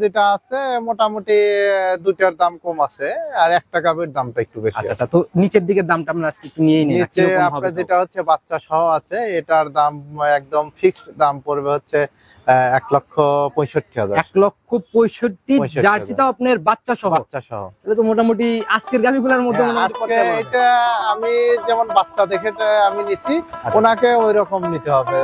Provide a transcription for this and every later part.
যেটা আছে মোটামুটি দুইটার দাম কম আছে আর একটা গাভীর দামটা একটু বেশি। আচ্ছা আচ্ছা, তো নিচের দিকের দামটা আমরা আজকে একটু নিয়েই নিই। নিচে আপনার যেটা হচ্ছে বাচ্চা সহ আছে, এটার দাম একদম ফিক্সড দাম পড়বে হচ্ছে 1,65,000। 1,65,000 জার্সিটাও আপনার বাচ্চা সহ? বাচ্চা সহ। তাহলে তো মোটামুটি আজকের গাভীগুলোর মধ্যে আজকে এটা আমি যেমন বাচ্চা দেখে আমি নিছি, ওনাকে ওই রকম নিতে হবে।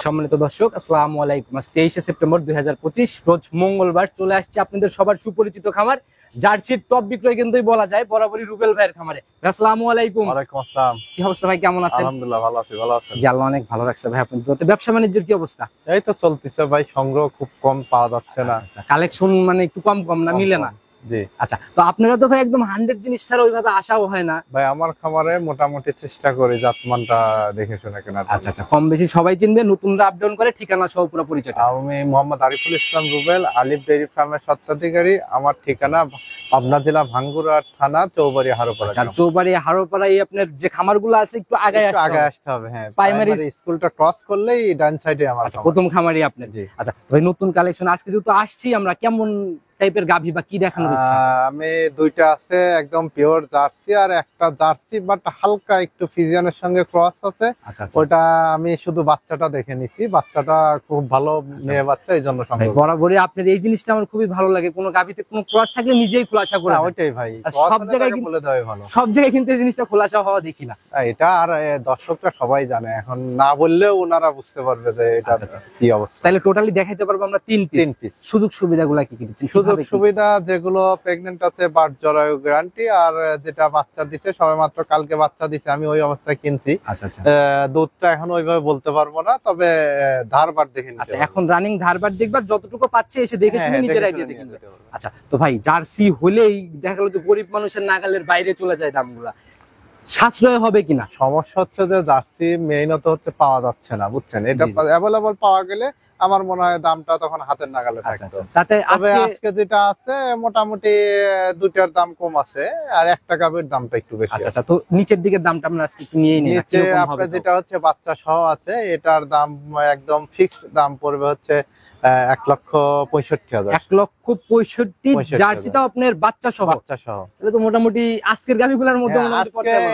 সম্মানিত দর্শক, আসসালামু আলাইকুম। আজ 23শে সেপ্টেম্বর 2025 রোজ মঙ্গলবার চলে আসছে আপনাদের সবার সুপরিচিত খামার জার্সির টপ বিক্রয় কেন্দ্রই বলা যায়, বরাবরই রুবেল ভাইয়ের খামারে। আসসালামু আলাইকুম। ওয়ালাইকুম আসসালাম। কি অবস্থা ভাই, কেমন আছেন? আলহামদুলিল্লাহ ভালো আছি। ভালো আছেন? জি, আল্লাহ অনেক ভালো রাখছে ভাই। আপনাদের তো ব্যবসা বাণিজ্যের কি অবস্থা? এই তো চলতেছে ভাই, সংগ্রহ খুব কম পাওয়া যাচ্ছে না। কালেকশন মানে একটু কম না, মিলে না। জি আচ্ছা, তো আপনারা তো ভাই একদম 100 জিনিস ছাড়া ওইভাবে আশাও হয় না ভাই। আমার খামারে মোটামুটি চেষ্টা করি জাতমানটা দেখে শুনে কেনার। আচ্ছা আচ্ছা, কম বেশি সবাই চিনবে, নতুনরা আপ ডাউন করে, ঠিকানা সহ পুরো পরিচয়টা। আমি মোহাম্মদ আরিফুল ইসলাম রুবেল, আলিফ ডেইরি ফার্মের স্বত্বাধিকারী। আমার ঠিকানা পাবনা জেলা ভাঙ্গুড়া থানা চৌবাড়ি হারোপাড়া। আচ্ছা, চৌবাড়ি হারোপাড়ায় আপনার যে খামারগুলো আছে একটু আগে আসতে হবে। হ্যাঁ, প্রাইমারি স্কুলটা ক্রস করলেই ডান সাইডে আমার খামার। প্রথম খামারই আপনার। আচ্ছা, ভাই নতুন কালেকশন আজকে যেহেতু আসছি আমরা, কেমন টাইপের গাভী বা কি দেখানোর ইচ্ছা? আমি দুইটা আছে একদম পিওর জার্সি, আর একটা জার্সি বাট হালকা একটু ফিজিয়ানের সঙ্গে ক্রস আছে। আচ্ছা, ওটা আমি শুধু বাচ্চাটা দেখে নিছি, বাচ্চাটা খুব ভালো মেয়ে বাচ্চা, এই জন্য বরাবরই আপনার এই জিনিসটা আমার খুবই ভালো লাগে। কোনো গাভীতে কোনো ক্রস থাকলে নিজেই খোলাসা করে। ওইটাই ভাই, সব জায়গায় বলে দেওয়াই ভালো। সব জায়গায় কিন্তু এই জিনিসটা খোলাসা হওয়া দেখি না এটা, আর দর্শকরা সবাই জানে, এখন না বললেও ওনারা বুঝতে পারবে যে এটা কি অবস্থা। তাহলে টোটালি দেখাইতে পারবো আমরা তিন পিস। সুযোগ সুবিধাগুলো কি কি দিচ্ছি? সুযোগ সুবিধা যেগুলো প্রেগন্যান্ট আছে বাট জরায়ু গ্যারান্টি, আর যেটা বাচ্চা দিছে সবে মাত্র কালকে বাচ্চা দিছে, আমি ওই অবস্থায় কিনছি। দুধটা এখন ওইভাবে বলতে পারবো না, তবে ধারবার দেখে নিতে। আচ্ছা, এখন রানিং ধারবার দেখবার, যতটুকু পাচ্ছে এসে দেখে শুনে নিজের আইডিয়া দেখে নিতে। আচ্ছা, তো ভাই জার্সি হলেই দেখা গেল যে গরিব মানুষের নাগালের বাইরে চলে যায় দামগুলা, সাশ্রয় হবে কিনা? সমস্যা হচ্ছে যে জার্সি মেইনত হচ্ছে পাওয়া যাচ্ছে না, বুঝছেন। এটা অ্যাভেলেবল পাওয়া গেলে আমার মনে হয় দামটা তখন হাতের নাগালে থাকতো। তাতে আজকে যেটা আছে মোটামুটি দুইটার দাম কম আছে আর একটা গাভীর দামটা একটু বেশি। আচ্ছা, তো নিচের দিকের দামটা আমরা আজকে একটু নিয়েই নিই। নিচে আপনার যেটা হচ্ছে বাচ্চা সহ আছে, এটার দাম একদম ফিক্সড দাম পড়বে হচ্ছে 1,65,000। 1,65,000 জার্সিটাও আপনার বাচ্চা সহ? বাচ্চা সহ। তাহলে তো মোটামুটি আজকের গাভীগুলোর মধ্যে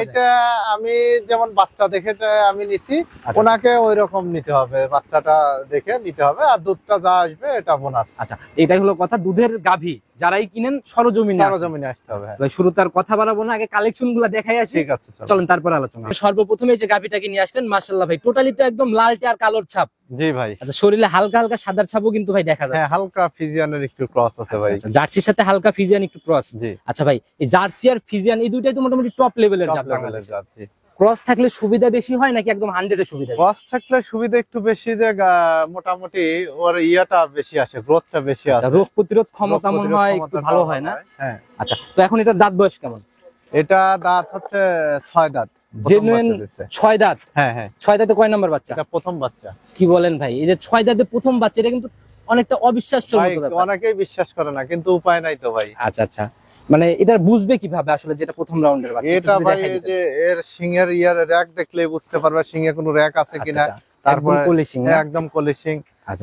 এটা আমি যেমন বাচ্চা দেখে আমি নিছি, ওনাকে ওই রকম নিতে হবে, বাচ্চাটা দেখে নিতে হবে, আর দুধটা যা আসবে এটা বোনাস। আচ্ছা, এটাই হলো কথা। দুধের গাভী যারাই কিনেন সরজমিনে আসতে হবে। শুরুতে আর কথা বাড়াবো না, আগে কালেকশন গুলা দেখাই আসি। ঠিক আছে, চলেন তারপর আলোচনা। সর্বপ্রথমে যে গাভীটাকে নিয়ে আসলেন, মাশাআল্লাহ ভাই, টোটালি তো একদম লালটে আর কালোর ছাপ। জি ভাই। আচ্ছা, শরীরে হালকা হালকা সাদার ছাপও কিন্তু ভাই দেখা যাচ্ছে। হ্যাঁ, হালকা ফিজিয়ানের একটু ক্রস আছে ভাই। জার্সির সাথে হালকা ফিজিয়ান একটু ক্রস। জি। আচ্ছা ভাই, এই জার্সি আর ফিজিয়ান এই দুইটাই তো মোটামুটি টপ লেভেলের জার্সি। ক্রস থাকলে সুবিধা বেশি হয় নাকি একদম 100 এর সুবিধা? ক্রস থাকলে সুবিধা একটু বেশি, যে মোটামুটি ওর ইয়াটা বেশি আসে, গ্রোথটা বেশি আসে, রোগ প্রতিরোধ ক্ষমতা মনে হয় একটু ভালো হয় না? হ্যাঁ। আচ্ছা, তো এখন এটা দাঁত বয়স কেমন? এটা দাঁত হচ্ছে 6 দাঁত। জেনুইন 6 দাঁত? হ্যাঁ হ্যাঁ। 6 দাঁতে কয় নাম্বার বাচ্চা? এটা প্রথম বাচ্চা। কি বলেন ভাই, এই যে 6 দাঁতে প্রথম বাচ্চা, এটা কিন্তু অনেকটা অবিশ্বাস্য মতো ব্যাপার। অনেকেই বিশ্বাস করে না, কিন্তু উপায় নাই তো ভাই। আচ্ছা আচ্ছা, মানে এটা বুঝবে কিভাবে আসলে যেটা প্রথম রাউন্ডের বাচ্চা? এটা ভাই যে এর সিংহের ইয়ার র‍্যাক দেখলেই বুঝতে পারবে সিংহে কোনো র‍্যাক আছে কিনা। তারপরে একদম কলিশিং।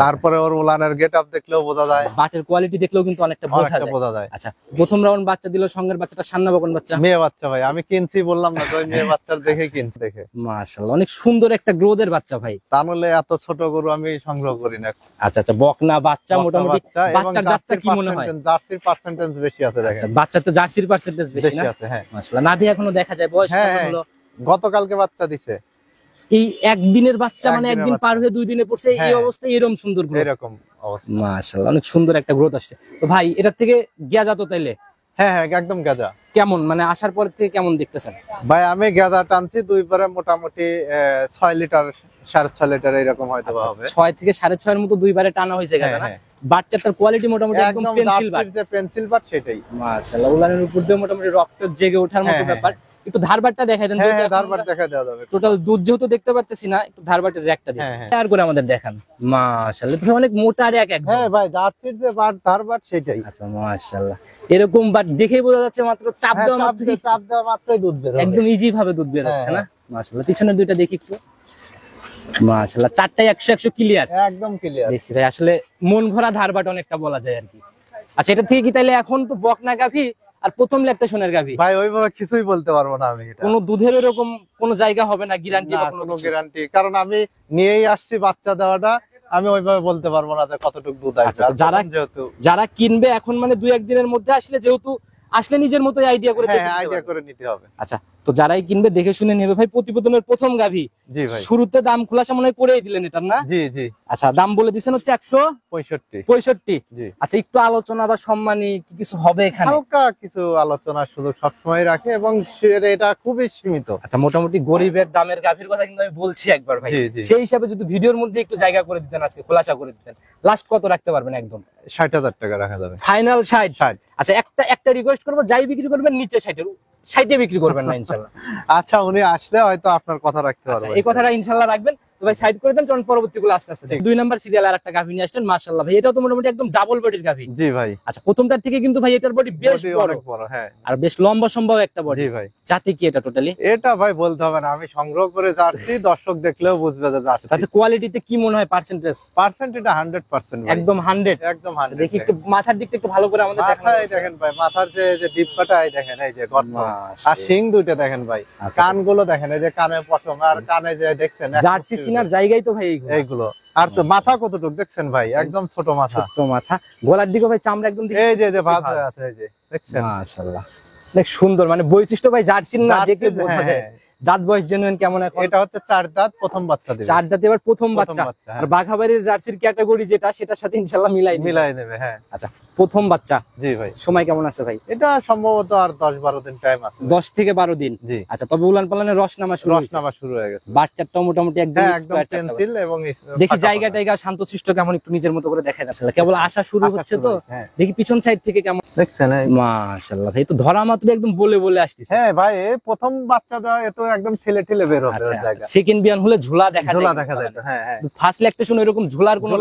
তারপরে ওর উলানের গেটআপ দেখলেও বোঝা যায়, বাটের কোয়ালিটি দেখলেও কিন্তু অনেকটা বোঝা যায়। আচ্ছা, প্রথম রাউন্ড বাচ্চা দিল, সঙ্গের বাচ্চাটা সান্না বকন বাচ্চা, মেয়ে বাচ্চা ভাই। আমি কিনছি বললাম না, ওই মেয়ে বাচ্চার দেখে কিনছি। দেখে মাশাআল্লাহ অনেক সুন্দর একটা গ্রোথের বাচ্চা ভাই। তা নলে এত ছোট গরু আমি সংগ্রহ করি না। আচ্ছা আচ্ছা, বকনা বাচ্চা মোটামুটি। বাচ্চার জাতটা কি মনে হয়? জার্সির পার্সেন্টেজ বেশি আছে দেখেন। বাচ্চাতে জার্সির পার্সেন্টেজ বেশি না? হ্যাঁ মাশাআল্লাহ। নাভি এখনো দেখা যায়। বয়স কেমন হলো? গতকালকে বাচ্চা দিছে। এই একদিনের বাচ্চা, মানে একদিন পার হয়ে 2 দিনে পড়ছে, এই অবস্থায় এরকম সুন্দর গ্রোথ। এরকম অবস্থা মাশাআল্লাহ, অনেক সুন্দর একটা গ্রোথ আসছে। তো ভাই এটার থেকে গেজা তো তাইলে? হ্যাঁ হ্যাঁ, একদম গেজা। কেমন মানে আসার পর থেকে কেমন দেখতেছেন ভাই? আমি গেজা টানছি দুইবারে, মোটামুটি 6 লিটার 6.5 লিটার এরকম হয়তো হবে। 6 থেকে 6.5 এর মতো দুইবারে টানা হয়েছে গেজা না? বাচ্চাটার কোয়ালিটি মোটামুটি একদম পেন্সিল বাট, যে পেন্সিল বাট সেটাই। মাশাআল্লাহ, উলানের উপর দিয়ে মোটামুটি রক্ত জেগে ওঠার মতো ব্যাপার। একটু ধারবারটা দেখাই দেন। হ্যাঁ ধারবার দেখা দেওয়া যাবে। টোটাল দুধ যেহেতু দেখতে পারতেছি না, একটু ধারবাটের র্যাকটা দিন আর করে আমাদের দেখান। মাশাআল্লাহ, তো অনেক মোটা র্যাক একদম। হ্যাঁ ভাই জার্সির যে ধারবার সেটাই। আচ্ছা মাশাআল্লাহ, এরকম বাট দেখেই বোঝা যাচ্ছে মাত্র চাপ দেওয়া মাত্রই দুধ বের হবে, একদম ইজি ভাবে দুধ বের হচ্ছে না। মাশাআল্লাহ, পিছনের দুইটা দেখি একটু। মাশাআল্লাহ, চারটাই 100 ক্লিয়ার, একদম ক্লিয়ার। দেখছি ভাই আসলে মন ভরা ধারবাট অনেকটা বলা যায় আর কি। আচ্ছা, এটা থেকে কি তাইলে এখন তো বকনা গাভী আর প্রথম ল্যাকটেশনের গাভী ভাই ওইভাবে কিছুই বলতে পারবো না আমি। এটা কোনো দুধের এরকম কোনো জায়গা হবে না, গ্যারান্টি বা কোনো গ্যারান্টি, কারণ আমি নিয়েই আসছি বাচ্চা দেওয়াটা, আমি ওইভাবে বলতে পারবো না যে কতটুকু দুধ আসবে। আর যারা কিনবে এখন মানে 2-1 দিনের মধ্যে যেহেতু আসলে নিজের মতো আইডিয়া করে আইডিয়া করে নিতে হবে। আচ্ছা, তো যারাই কিনবে দেখে শুনে নেবে ভাই। প্রতিবেদনের প্রথম গাভী, জি ভাই। শুরুতে দাম খোলাসা মনে করেই দিলেন এটার না? জি জি। আচ্ছা, দাম বলে দিছেন হচ্ছে 165। জি। আচ্ছা, একটু আলোচনা বা সম্মানী কিছু হবে এখানে? হালকা কিছু আলোচনার সুযোগ সবসময় রাখে এবং এটা খুবই সীমিত। আচ্ছা, মোটামুটি গরিবের দামের গাভীর কথা কিন্তু আমি বলছি একবার ভাই, সেই হিসাবে যদি ভিডিওর মধ্যে একটু জায়গা করে দিতেন, আজকে খোলাসা করে দিতেন, লাস্ট কত রাখতে পারবেন? একদম 60,000 টাকা রাখা যাবে, ফাইনাল 60। আচ্ছা, একটা রিকোয়েস্ট করবো, যাই বিক্রি করবেন নিচে 60 বিক্রি করবেন না ইনশাআল্লাহ। আচ্ছা, উনি আসলে হয়তো আপনার কথা রাখতে পারবেন, এই কথাটা ইনশাআল্লাহ রাখবেন। তো ভাই সাইড করে দেন, চলুন পরবর্তীগুলো আস্তে আস্তে দেখি। 2 নাম্বার সিরিয়াল আর একটা গাভী নিয়ে আসলেন, মাশাআল্লাহ ভাই, এটাও তো মোটামুটি একদম ডাবল বডির গাভী। জি ভাই। আচ্ছা, প্রথমটার থেকে কিন্তু ভাই এটার বডি বেশ বড়, হ্যাঁ, আর বেশ লম্বা সম্ভব একটা বডি। জি ভাই। জাতি কি এটা টোটালি? এটা ভাই বলতে হবে না, আমি সংগ্রহ করে যাচ্ছি, দর্শক দেখলেও বুঝবে যে যাচ্ছে। তাতে কোয়ালিটিতে কি মনে হয় পার্সেন্টেজ? এটা 100% একদম 100। একদম 100। দেখি একটু মাথার দিকটা একটু ভালো করে আমাদের দেখান। মাথায় দেখেন ভাই, মাথার যে ডিপটা এই দেখেন, এই যে গর্ত, আর শিং দুইটা দেখেন ভাই, কানগুলো দেখেন, এই যে কানে পশম, আর কানে যে দেখছেন জার্সি চিনার জায়গায় তো ভাই এইগুলো। আর তো মাথা কতটুকু দেখছেন ভাই, একদম ছোট মাথা, গলার দিকে ভাই চামড়া একদম এই যে ভাঁজ হয়ে আছে, এই যে দেখছেন, মাশাআল্লাহ অনেক সুন্দর, মানে বৈশিষ্ট্য ভাই জার্সির না দেখে বোঝা যায়। দাঁত বয়স জেনুইন কেমন এখন? এটা হচ্ছে 4 দাঁত, প্রথম বাচ্চা দিবে। 4 দাঁতে এবার প্রথম বাচ্চা। আর বাঘাবাড়ির জার্সির ক্যাটাগরি যেটা, সেটার সাথে ইনশাআল্লাহ মিলাই নেবে। হ্যাঁ। আচ্ছা, প্রথম বাচ্চা। জি ভাই। সময় কেমন আছে ভাই? এটা সম্ভবত আর 10-12 দিন টাইম আছে। 10 থেকে 12 দিন। জি। আচ্ছা, তবে উলান পালানের রস নামা শুরু হয়ে গেছে। বাচ্চাটাও মোটামুটি একদম পেন্সিল এবং দেখি জায়গাটা শান্তশিষ্ট কেমন, একটু নিজের মতো করে দেখাই আসলে। কেবল আসা শুরু হচ্ছে তো, দেখি পিছন সাইড থেকে কেমন দেখছেন। মাশাআল্লাহ ভাই, তো ধরা মাত্র একদম বলে আসতেছে। হ্যাঁ ভাই, প্রথম বাচ্চা দেওয়া এত একদম ঠেলে বের হবে জায়গা। সেকেন্ড বিয়ান হলে ঝোলা দেখা যায়। হ্যাঁ হ্যাঁ। ফার্স্ট ল্যাকটেশন এরকম ঝোলার কোনো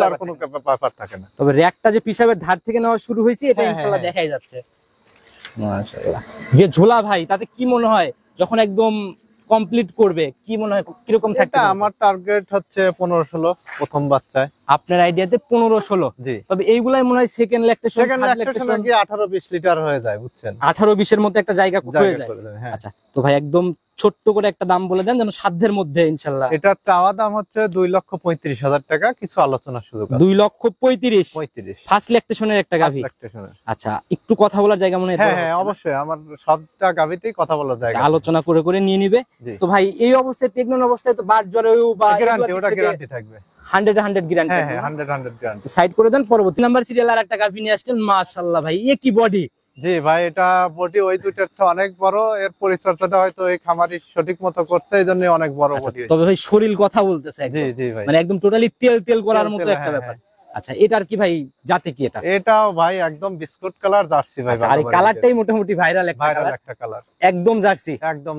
ব্যাপার থাকে না। তবে র্যাকটা যে পিসাবের ধার থেকে নেওয়া শুরু হয়েছে, এটা ইনশাআল্লাহ দেখাই যাচ্ছে। মাশাআল্লাহ, যে ঝোলা ভাই, তাতে কি মনে হয় যখন একদম কমপ্লিট করবে, কি মনে হয় কিরকম থাকবে? আমার টার্গেট হচ্ছে 15-16 প্রথম বাচ্চায়। আপনার আইডিয়াতে 15-16? জি। তবে এইগুলাই মনে হয় সেকেন্ড ল্যাকটেশন কি 18-20 লিটার হয়ে যায়, বুঝছেন? 18-20 এর মধ্যে একটা জায়গা হয়ে যায়। আচ্ছা, তো ভাই একদম ছোট্ট করে একটা দাম বলে দেন, যেন সাধ্যের মধ্যে ইনশাআল্লাহ। এটা চাওয়া দাম হচ্ছে 2,35,000 টাকা, কিছু আলোচনার সুযোগ আছে। 2,35,000 ফার্স্ট ল্যাকটেশনের একটা গাভী। আচ্ছা, একটু কথা বলার জায়গা মনে হয়? হ্যাঁ অবশ্যই, আমার সবটা গাভীতেই কথা বলার জায়গা। আলোচনা করে নিয়ে নিবে। তো ভাই এই অবস্থায়, প্রেগন্যান্ট অবস্থায় তো বাট জ্বরেও বা গ্যারান্টি থাকবে, 100 গ্যারান্টি। হ্যাঁ 100 গ্যারান্টি। সাইড করে দেন। পরবর্তী নাম্বার সিরিয়াল আর একটা গাভী নিয়ে আসছেন, মাশাআল্লাহ ভাই, এ কি বডি! জি ভাই, এটা বডি ওই দুইটার চেয়ে অনেক বড়। এর পরিচর্যাটা হয়তো এই খামারি সঠিক মতো করছে, এইজন্য অনেক বড় বডি। তবে ভাই শরীর কথা বলতেছে, জি জি ভাই, মানে একদম টোটালি তেল করার মতো একটা ব্যাপার। আচ্ছা, এটার কি ভাই জাতে কি? এটাও ভাই একদম বিস্কুট কালার জার্সি ভাই। আর এই কালারটাই মোটামুটি ভাইরাল একটা কালার, একদম জার্সি।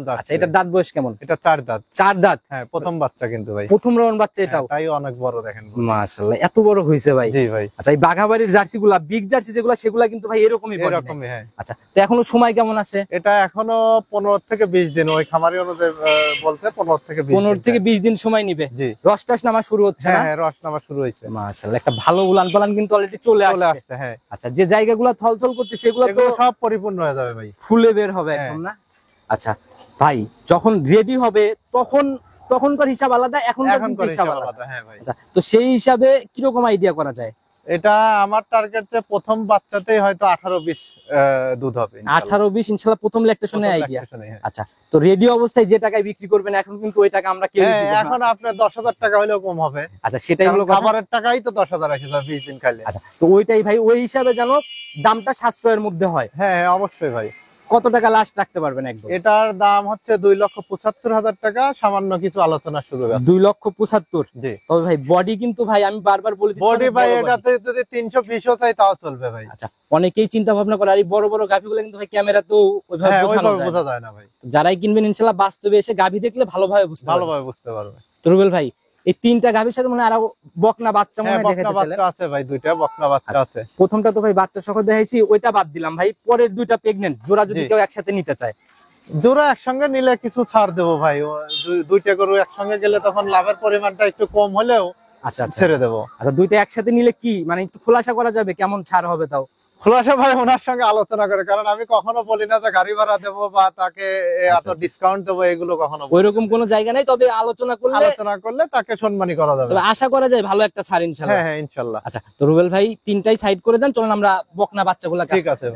জার্সি। আচ্ছা, এটার দাঁত বয়স কেমন? এটা 4 দাঁত। 4 দাঁত। হ্যাঁ, প্রথম বাচ্চা কিন্তু ভাই, প্রথম রাউন্ড বাচ্চা। এটাও তাই অনেক বড়, দেখেন মাশাআল্লাহ, এত বড় হইছে ভাই। জি ভাই। আচ্ছা, এই বাঘাবাড়ির জার্সিগুলা, বিগ জার্সি যেগুলা, সেগুলা কিন্তু ভাই এরকমই। হ্যাঁ। আচ্ছা, তো এখনো সময় কেমন আছে? এটা এখনো 15 থেকে 20 দিন, ওই খামারি অনুযায়ী বলতে 15 থেকে 20 দিন সময় নিবে। জি। রস টাস নামা শুরু হচ্ছে না? হ্যাঁ, রস নামা শুরু হয়েছে। মাশাআল্লাহ, একটা ভালো উলান পালান কিন্তু অলরেডি চলে আসছে। হ্যাঁ। আচ্ছা, যে জায়গাগুলো থলথল করতেছে সেগুলো তো সব পরিপূর্ণ হয়ে যাবে ভাই, ফুলে বের হবে এখন না? আচ্ছা ভাই, যখন রেডি হবে তখনকার হিসাব আলাদা, এখনকার হিসাব আলাদা। হ্যাঁ ভাই। তো সেই হিসাবে কিরকম আইডিয়া করা যায়? এটা আমার টার্গেট যে প্রথম বাচ্চাতেই হয়তো 18-20 দুধ হবে। 18-20 ইনশাআল্লাহ প্রথম ল্যাকটেশনে আইডিয়া। আচ্ছা, তো রেডি অবস্থায় যে টাকায় বিক্রি করবেন এখন কিন্তু ওই টাকা আমরা কেউ দিব না। এখন আপনার 10,000 টাকা হলেও কম হবে। আচ্ছা, সেটাই হলো খাবারের টাকাই তো 10,000 আসে 20 দিন খাইলে। আচ্ছা, তো ওইটাই ভাই, ওই হিসাবে যেন দামটা সাশ্রয়ের মধ্যে হয়। হ্যাঁ অবশ্যই ভাই। কত টাকা লাস্ট রাখতে পারবেন একদম? এটার দাম হচ্ছে 2,75,000 টাকা, সামান্য কিছু আলোচনার সুযোগ আছে। 2,75,000। জি। তবে ভাই বডি কিন্তু ভাই আমি বারবার বলে দিচ্ছি, বডি অনেক ভাই বড় body। এটাতে যদি 320 চাই তাও চলবে ভাই। আচ্ছা, অনেকেই চিন্তা ভাবনা করে আর এই বড় বড় গাভীগুলো কিন্তু ভাই ক্যামেরাতেও ওইভাবে হ্যাঁ, বোঝানো ওইভাবে যায় বোঝা না। যায় না ভাই। যারাই কিনবেন ইনশাআল্লাহ বাস্তবে এসে গাভী দেখলে ভালোভাবে বুঝতে পারবেন। ভালোভাবে বুঝতে পারবে। তো রুবেল ভাই এই তিনটা গাভীর সাথে মানে আরো বকনা বাচ্চা মনে হ্যাঁ, হয় বকনা দেখাতে চাইলেন। বাচ্চা আছে ভাই, দুইটা বকনা বাচ্চা আছে। প্রথমটা তো ভাই বাচ্চা সহ দেখাইছি, ওইটা বাদ দিলাম ভাই। পরের দুইটা প্রেগনেন্ট জোড়া যদি জি। কেউ একসাথে নিতে চায়, জোড়া একসঙ্গে নিলে কিছু ছাড় দেবো ভাই। দুইটা গরু একসঙ্গে গেলে তখন লাভের পরিমাণটা একটু কম হলেও আচ্ছা আচ্ছা ছেড়ে দেবো। আচ্ছা, দুইটা একসাথে নিলে কি মানে একটু খোলাসা করা যাবে কেমন ছাড় হবে তাও? খোলাসা ভাই ওনার সঙ্গে আলোচনা করে, কারণ আমি কখনো বলি না যে গাড়ি ভাড়া দেবো বা তাকে এত আচ্ছা। ডিসকাউন্ট দেবো, এগুলো কখনো বলি না। ওইরকম কোনো জায়গা নাই, তবে আলোচনা করলে তাকে সম্মানী করা যাবে। তবে আশা করা যায় ভালো একটা ছাড় ইনশাআল্লাহ। হ্যাঁ হ্যাঁ, ইনশাল্লাহ। আচ্ছা, তো রুবেল ভাই তিনটাই সাইড করে দেন, চলুন আমরা বকনা বাচ্চাগুলো ঠিক আছে।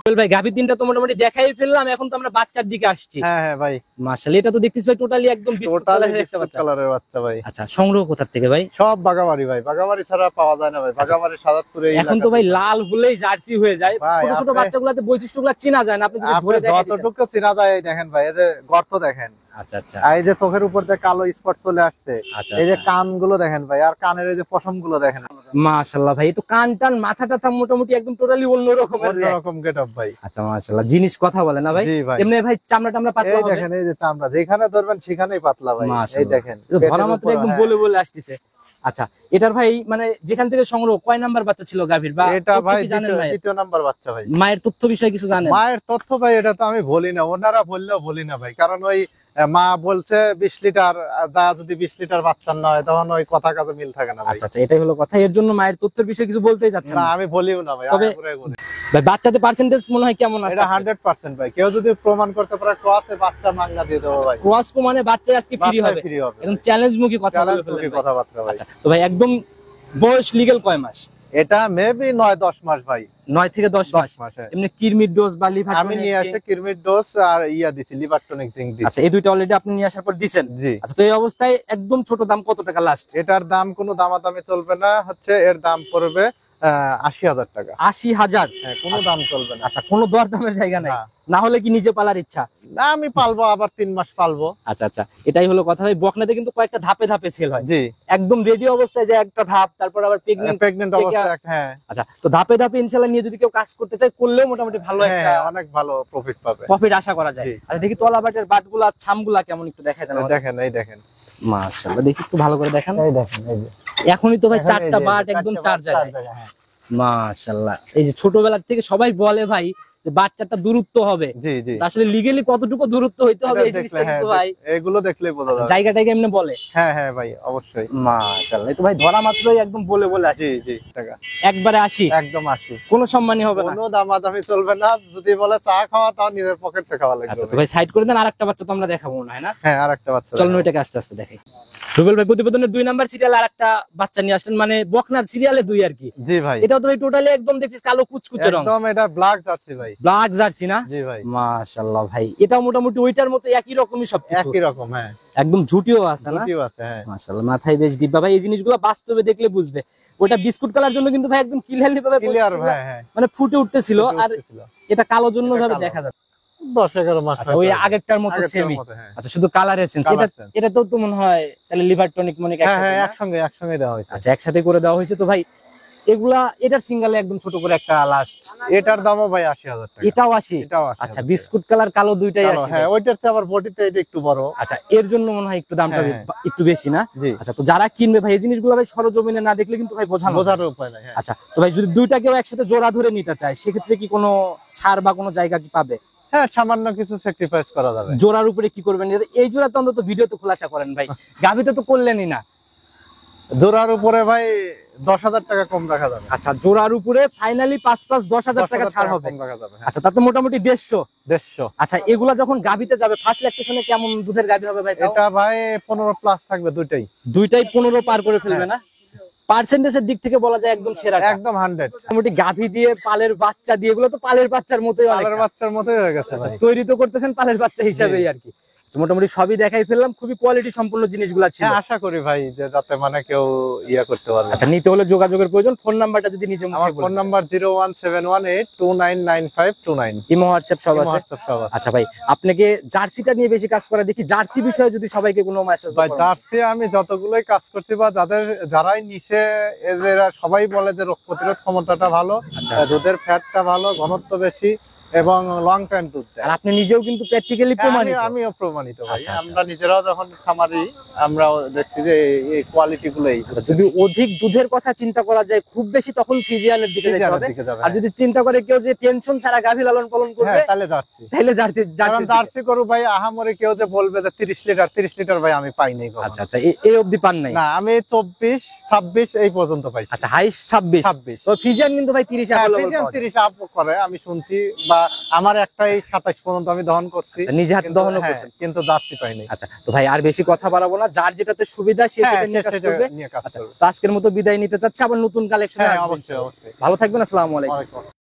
রুবেল ভাই গাভী তিনটা তো মোটামুটি দেখাই ফেললাম, এখন তো আমরা বাচ্চার দিকে আসছি। হ্যাঁ হ্যাঁ ভাই, মাশাআল্লাহ, এটা তো দেখতেছি ভাই টোটালি একদম বিস্কুট কালারের একটা বাচ্চা। কালারের বাচ্চা ভাই। আচ্ছা, সংগ্রহ কোথা থেকে ভাই? সব বাগাবাড়ি ভাই, বাগাবাড়ি ছাড়া পাওয়া যায় না ভাই। বাগাবাড়ি সাদাতপুরে এখন তো ভাই লাল হলেই জার্সি হয়ে যায়, ভাই, ছোট ছোট বাচ্চাগুলোতে বৈশিষ্ট্যগুলো চেনা যায় না, আপনি যদি আপনি ধরে দেখেন। যতটুকু চেনা যায় এই দেখেন ভাই, এই যে গর্ত দেখেন, আচ্ছা আচ্ছা আর এই যে চোখের উপর যে কালো স্পট চলে আসছে, আচ্ছা, এই যে কান গুলো দেখেন ভাই, আর কানের এই যে পশম গুলো দেখেন, মাশাআল্লাহ ভাই, এই তো কান টান মাথা টাথা মোটামুটি একদম টোটালি অন্য রকমের। অন্যরকম গেটআপ ভাই। আচ্ছা মাশাআল্লাহ, জিনিস কথা বলে না ভাই? জি ভাই। এমনি ভাই চামড়া টামড়া পাতলা এই হবে? দেখেন, এই যে চামড়া যেখানে ধরবেন সেখানেই পাতলা ভাই। এই মাশাআল্লাহ, দেখেন এই তো ধরা মাত্র একদম বলে বলে আসতেছে। আচ্ছা, এটার ভাই মানে যেখান থেকে সংগ্রহ কয় নাম্বার বাচ্চা ছিল গাভীর, বা এটা তথ্য ভাই কি জানেন ভাই? দ্বিতীয় নাম্বার বাচ্চা ভাই। মায়ের তথ্য বিষয়ে কিছু জানেন? মায়ের তথ্য ভাই এটা তো আমি বলি না, ওনারা বললেও বলি না ভাই, কারণ ওই মা বলছে 20 লিটার, যা যদি 20 লিটার বাচ্চা না হয় তখন ওই কথা কাজে মিল থাকে না ভাই। আচ্ছা আচ্ছা, এটাই হলো কথা, এর জন্য মায়ের তথ্যের বিষয়ে কিছু বলতেই যাচ্ছেন না, না? আমি বলিও না ভাই। তবে ভাই বাচ্চাতে পার্সেন্টেজ মনে হয় কেমন আছে? এটা 100% ভাই। কেউ যদি প্রমাণ করতে পারে ক্রসে বাচ্চা মাংনা দিয়ে দেবো ভাই। ক্রস প্রমাণে বাচ্চা আজকে ফ্রি হবে, ফ্রি হবে। একদম চ্যালেঞ্জ মুখী কথা বলে চ্যালেঞ্জ ফেললেন ভাই। কথাবার্তা ভাই। আচ্ছা, তো ভাই একদম বয়স লিগ্যাল কয় মাস? এটা মেবি 9-10 মাস ভাই। 9 থেকে 10 মাস। 10 মাস। এমনি কিরমির ডোজ বা লিভার আমি নিয়ে আসে কিরমির ডোজ আর ইয়া দিছি, লিভার টনিক জিঙ্ক দিছি। আচ্ছা, এই দুইটা অলরেডি আপনি নিয়ে আসার পর দিবেন। জি। আচ্ছা, তো এই অবস্থায় একদম ছোট দাম কত টাকা লাস্ট? এটার দাম কোনো দামাদামি চলবে না, হচ্ছে এর দাম পড়বে 80,000 টাকা। 80,000? হ্যাঁ, কোনো দাম চলবে না। আচ্ছা, কোনো দরদামের জায়গা নাই? না। না হলে কি নিজে পালার ইচ্ছা? না, আমি পালবো, আবার 3 মাস পালবো। আচ্ছা আচ্ছা, এটাই হলো কথা ভাই। বকনাতে কিন্তু কয়েকটা ধাপে ধাপে সেল হয়, জি। একদম রেডি অবস্থায় যে একটা ধাপ, তারপর আবার প্রেগন্যান্ট অবস্থায়। হ্যাঁ আচ্ছা, তো ধাপে ধাপে ইনশাআল্লাহ নিয়ে যদি কেউ কাজ করতে চায়, করলেও মোটামুটি ভালো একটা হ্যাঁ, অনেক ভালো প্রফিট পাবে, প্রফিট আশা করা যায়। জি। আচ্ছা, দেখি তলা বাটের বাটগুলা ছামগুলা কেমন একটু দেখাই দেন আমাদের। দেখেন, এই দেখেন, মাশাআল্লাহ, দেখি একটু ভালো করে দেখান। এই দেখেন, এই যে এখনই তো ভাই এখন এই চারটা যে বাট চারটে একদম বাট, চার জায়গায়। হ্যাঁ। মাশাআল্লাহ, এই যে ছোটবেলার থেকে সবাই বলে ভাই যে বাচ্চাটা দূরত্ব হবে, জি জি। তা আসলে লিগ্যালি কতটুকু দূরত্ব হইতে হবে এটা এই জিনিসটা দেখলে, হ্যাঁ, কিন্তু ভাই এগুলো দেখলেই বোঝা যাবে। জায়গাটাকে এমনি বলে। হ্যাঁ হ্যাঁ ভাই, অবশ্যই। মাশাআল্লাহ, এই তো ভাই ধরা মাত্রই একদম বলে বলে আসি। জি জি, টাকা একবারে 80? একদম 80। কোনো সম্মানই হবে না? কোনো দামাদামি চলবে না। যদি বলে চা খাওয়া, তাও নিজের পকেট থেকে খাওয়া লাগবে। আচ্ছা, তো ভাই সাইড করে দেন, আরেকটা বাচ্চা তো আমরা দেখাবো না, হয় না? হ্যাঁ, আরেকটা বাচ্চা। চলুন ওইটাকে আস্তে আস্তে দেখাই। রুবেল ভাই প্রতিবেদনের 2 নাম্বার সিরিয়ালে আরেকটা বাচ্চা নিয়ে আসলেন, মানে বকনার সিরিয়ালে 2 আর কি। জি ভাই। এটাও তো টোটালি একদম দেখছিস কালো কুচকুচে রং, একদম এটা ব্ল্যাক জার্সি ভাই। ব্ল্যাক জার্সি না? জি ভাই। মাশাআল্লাহ ভাই, এটাও মোটামুটি ওইটার মতো একই রকমই সবকিছু, একই রকম, হ্যাঁ। একদম ঝুটিও আছে না? ঝুঁটিও আছে, হ্যাঁ। মাশাআল্লাহ, মাথায় বেশ ডিব্বা ভাই। এই জিনিসগুলো বাস্তবে দেখলে বুঝবে। ওটা বিস্কুট কালার জন্য কিন্তু ভাই একদম ক্লিয়ারলি ভাবে ক্লিয়ার, হ্যাঁ হ্যাঁ। মানে ফুটে উঠতেছিল, আর এটা কালো জন্য এটা ভাবে কালো। দেখা যাচ্ছে। 10-11 মাস। আচ্ছা, ওই আগেরটার মতো সেমি। হ্যাঁ আচ্ছা, শুধু কালারের সেন্স। Colour এটা sense। এটা তো মনে হয় তাহলে লিভার টনিক মনিক হ্যাঁ একসাথে হ্যাঁ, না? একসঙ্গে দেওয়া হয়েছে। আচ্ছা, একসাথে করে দেওয়া হয়েছে। তো ভাই এগুলা এটার সিঙ্গেলে একদম ছোট করে একটা লাস্ট, এটার দামও ভাই 80,000 টাকা। এটাও 80? এটাও 80,000 আচ্ছা, টাকা। বিস্কুট কালার কালো দুইটাই কালো, 80? হ্যাঁ, ওইটার চেয়ে আবার বডিতে এটা একটু বড়। আচ্ছা, এর জন্য মনে হয় একটু দামটা হ্যাঁ, একটু বেশি না? জি। আচ্ছা, তো যারা কিনবে ভাই এই জিনিসগুলো ভাই সরজমিনে না দেখলে কিন্তু ভাই বোঝানো যায় না। বোঝার উপায় নাই, হ্যাঁ। আচ্ছা, তো ভাই যদি দুইটাকেও একসাথে জোড়া ধরে নিতে চায়, সেক্ষেত্রে কি কোনো ছাড় বা কোনো জায়গা কি পাবে? হ্যাঁ, সামান্য কিছু স্যাক্রিফাইস করা যাবে। জোড়ার উপরে কি করবেন? এই জোড়া তো অন্তত ভিডিওতে খোলাসা করেন ভাই, গাবিতে তো করলেনই না। জোড়ার উপরে ভাই 10,000 টাকা কম রাখা যাবে। আচ্ছা, জোড়ার উপরে ফাইনালি 5-10,000 টাকা ছাড় হবে। কম রাখা যাবে, হ্যাঁ। আচ্ছা, তাতে মোটামুটি 150। 150। আচ্ছা, এগুলা যখন গাবিতে যাবে ফার্স্ট ল্যাকটেশনে কেমন দুধের গাবি হবে ভাই? এটা ভাই 15 প্লাস থাকবে দুইটাই। দুইটাই 15 পার করে ফেলবে না? পার্সেন্টেজের দিক থেকে বলা যায় একদম সেরা, একদম 100। মোটামুটি গাভী দিয়ে পালের বাচ্চা দিয়ে, এগুলো তো পালের বাচ্চার মতোই, পালের বাচ্চার মতোই হয়ে গেছে ভাই। তৈরি তো করতেছেন পালের বাচ্চা হিসাবেই আর কি। মোটামুটি সবই দেখাই ফেললাম, খুবই কোয়ালিটি সম্পন্ন জিনিসগুলো ছিল। হ্যাঁ, আশা করি ভাই যে যাতে মানে কেউ ইয়া করতে পারবে। আচ্ছা, নিতে হলে যোগাযোগের প্রয়োজন। ফোন নাম্বারটা যদি নিজে মুখে আমার বলে ফোন দেন। নাম্বার 01718299529। ইমো হোয়াটসঅ্যাপ সব আছে। সব আছে। আচ্ছা ভাই, আপনাকে জার্সিটা নিয়ে বেশি কাজ করা দেখি, জার্সি বিষয়ে যদি সবাইকে কোনো মেসেজ ভাই জার্সি আমি যতগুলোই কাজ করছি বা যারাই নিচে এরা সবাই বলে যে রোগ প্রতিরোধ ক্ষমতাটা ভালো, আচ্ছা। দুধের ফ্যাটটা ভালো, ঘনত্ব বেশি এবং লং টাইম দুধ দেয়। আর আপনি নিজেও কিন্তু প্র্যাকটিক্যালি হ্যাঁ, প্রমাণিত। আমিও প্রমাণিত ভাই। আচ্ছা, আচ্ছা। আমরা নিজেরাও যখন খামারি আমরাও দেখছি যে এই কোয়ালিটি গুলোই আচ্ছা, যদি অধিক দুধের কথা চিন্তা করা যায় খুব বেশি, তখন ফ্রিজিয়ানের দিকে যেতে হবে। আর যদি চিন্তা করে কেউ যে টেনশন ছাড়া গাভী লালন পালন করবে, তাহলে জার্সি। তাহলে জার্সি কারণ জার্সি গরু ভাই আহামরি কেউ যে বলবে যে 30 লিটার ভাই আমি পাই নাই কখনো। আচ্ছা আচ্ছা, এই অবধি পান নাই? না, আমি 24 26 এই পর্যন্ত পাইছি। আচ্ছা, হাইস 26। তো ফ্রিজিয়ান কিন্তু ভাই 30 30 আপ করে আমি শুনছি, বা আমার একটাই 27 পর্যন্ত আমি দহন করছি, নিজে হাতে দহনও হ্যাঁ, করছেন। কিন্তু জার্সি পাই নাই। আচ্ছা, তো ভাই আর বেশি কথা বাড়াবো না, যার যেটাতে সুবিধা সে সেটা নিয়ে কাজ করবে। নিয়ে কাজ আচ্ছা, করবে। তো আজকের মতো বিদায় নিতে চাচ্ছি, আবার নতুন কালেকশনে হ্যাঁ, আসবো। অবশ্যই। ভালো থাকবেন, আসসালামু আলাইকুম। ওয়ালাইকুম।